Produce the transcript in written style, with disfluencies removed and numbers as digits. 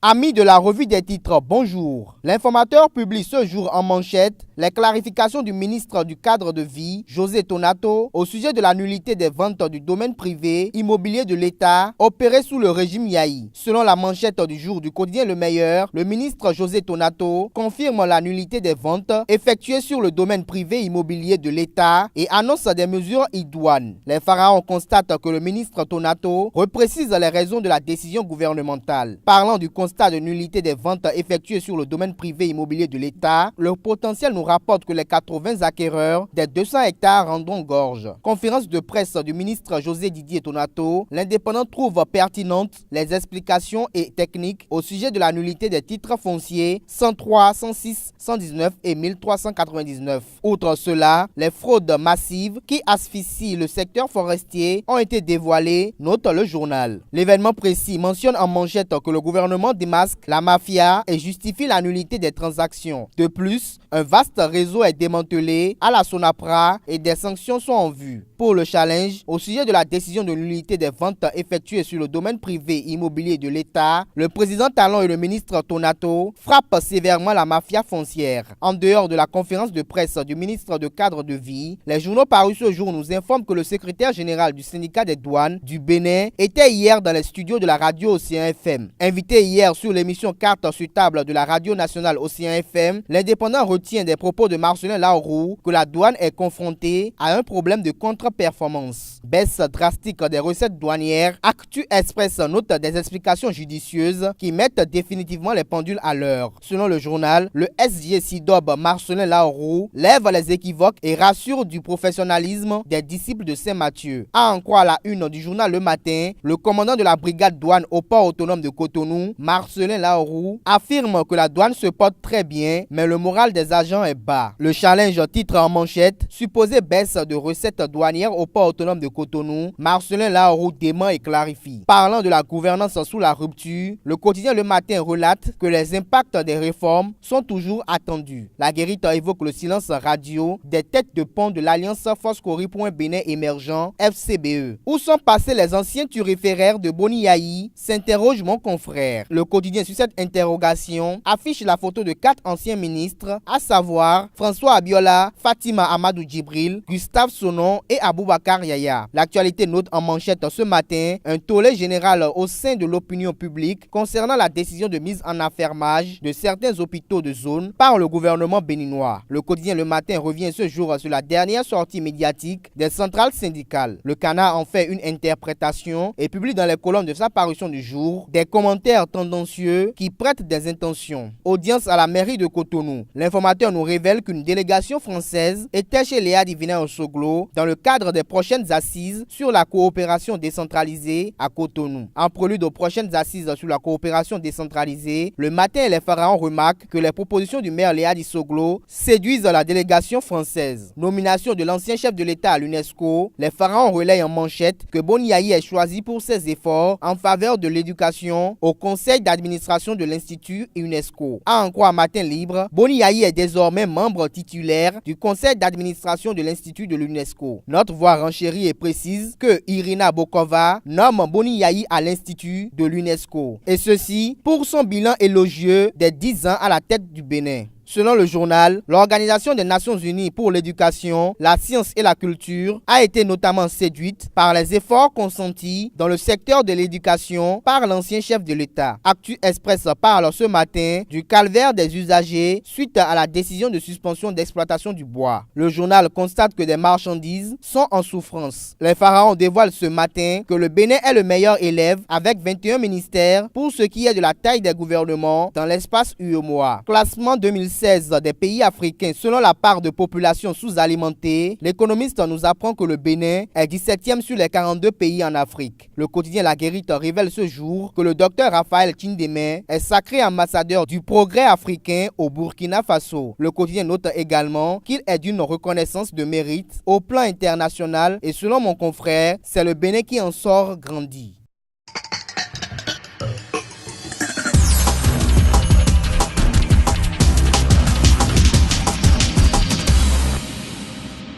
Amis de la revue des titres, bonjour. L'informateur publie ce jour en manchette les clarifications du ministre du cadre de vie, José Tonato, au sujet de la nullité des ventes du domaine privé immobilier de l'État opérées sous le régime Yahi. Selon la manchette du jour du quotidien Le Meilleur, le ministre José Tonato confirme la nullité des ventes effectuées sur le domaine privé immobilier de l'État et annonce des mesures idoines. Les pharaons constatent que le ministre Tonato reprécise les raisons de la décision gouvernementale. Parlant du constat de nullité des ventes effectuées sur le domaine privé immobilier de l'État, le potentiel nous rapporte que les 80 acquéreurs des 200 hectares rendront gorge. Conférence de presse du ministre José Didier Tonato, l'indépendant trouve pertinentes les explications et techniques au sujet de la nullité des titres fonciers 103, 106, 119 et 1399. Outre cela, les fraudes massives qui asphyxient le secteur forestier ont été dévoilées, note le journal. L'événement précis mentionne en manchette que le gouvernement démasque la mafia et justifie la nullité des transactions. De plus, un vaste réseau est démantelé à la Sonapra et des sanctions sont en vue. Pour le challenge, au sujet de la décision de nullité des ventes effectuées sur le domaine privé immobilier de l'État, le président Talon et le ministre Tonato frappent sévèrement la mafia foncière. En dehors de la conférence de presse du ministre de cadre de vie, les journaux parus ce jour nous informent que le secrétaire général du syndicat des douanes du Bénin était hier dans les studios de la radio Océan FM. Invité hier sur l'émission Carte sur table de la radio nationale Océan FM, l'indépendant retient des propos de Marcelin Laoroux que la douane est confrontée à un problème de contre-performance. Baisse drastique des recettes douanières, Actu Express note des explications judicieuses qui mettent définitivement les pendules à l'heure. Selon le journal, le SG Sidob Marcelin Laoroux lève les équivoques et rassure du professionnalisme des disciples de Saint-Mathieu. À en croire la une du journal Le Matin, le commandant de la brigade douane au port autonome de Cotonou, Marcelin Laoroux, affirme que la douane se porte très bien, mais le moral des agents est bas. Le challenge titre en manchette, supposée baisse de recettes douanières au port autonome de Cotonou, Marcelin Laoroux dément et clarifie. Parlant de la gouvernance sous la rupture, le quotidien Le Matin relate que les impacts des réformes sont toujours attendus. La guérite évoque le silence radio des têtes de pont de l'Alliance Foscori.Bénin émergent FCBE. Où sont passés les anciens turiféraires de Boni Yahi, s'interroge mon confrère. Le quotidien sur cette interrogation affiche la photo de 4 anciens ministres, à savoir François Abiola, Fatima Amadou Djibril, Gustave Sonon et Aboubakar Yaya. L'actualité note en manchette ce matin un tollé général au sein de l'opinion publique concernant la décision de mise en affermage de certains hôpitaux de zone par le gouvernement béninois. Le quotidien Le Matin revient ce jour sur la dernière sortie médiatique des centrales syndicales. Le Canard en fait une interprétation et publie dans les colonnes de sa parution du jour des commentaires tendancieux qui prêtent des intentions. Audience à la mairie de Cotonou. L'informateur nous révèle qu'une délégation française était chez Léa Divina Osoglo dans le cadre des prochaines assises sur la coopération décentralisée à Cotonou. En prélude aux prochaines assises sur la coopération décentralisée, Le Matin et les pharaons remarquent que les propositions du maire Léa Dissoglo séduisent la délégation française. Nomination de l'ancien chef de l'État à l'UNESCO, les pharaons relayent en manchette que Boni Yahi est choisi pour ses efforts en faveur de l'éducation au conseil d'administration de l'Institut UNESCO. À en croire Matin Libre, Boni Yahi est désormais membre titulaire du conseil d'administration de l'Institut de l'UNESCO. Notre voix renchérit et précise que Irina Bokova nomme Boni Yahi à l'Institut de l'UNESCO. Et ceci pour son bilan élogieux des 10 ans à la tête du Bénin. Selon le journal, l'Organisation des Nations Unies pour l'éducation, la science et la culture a été notamment séduite par les efforts consentis dans le secteur de l'éducation par l'ancien chef de l'État. Actu Express parle ce matin du calvaire des usagers suite à la décision de suspension d'exploitation du bois. Le journal constate que des marchandises sont en souffrance. Les pharaons dévoilent ce matin que le Bénin est le meilleur élève avec 21 ministères pour ce qui est de la taille des gouvernements dans l'espace UEMOA. Classement 2016 des pays africains selon la part de population sous-alimentée, l'économiste nous apprend que le Bénin est 17e sur les 42 pays en Afrique. Le quotidien La Guérite révèle ce jour que le docteur Raphaël Tindemé est sacré ambassadeur du progrès africain au Burkina Faso. Le quotidien note également qu'il est d'une reconnaissance de mérite au plan international et selon mon confrère, c'est le Bénin qui en sort grandi.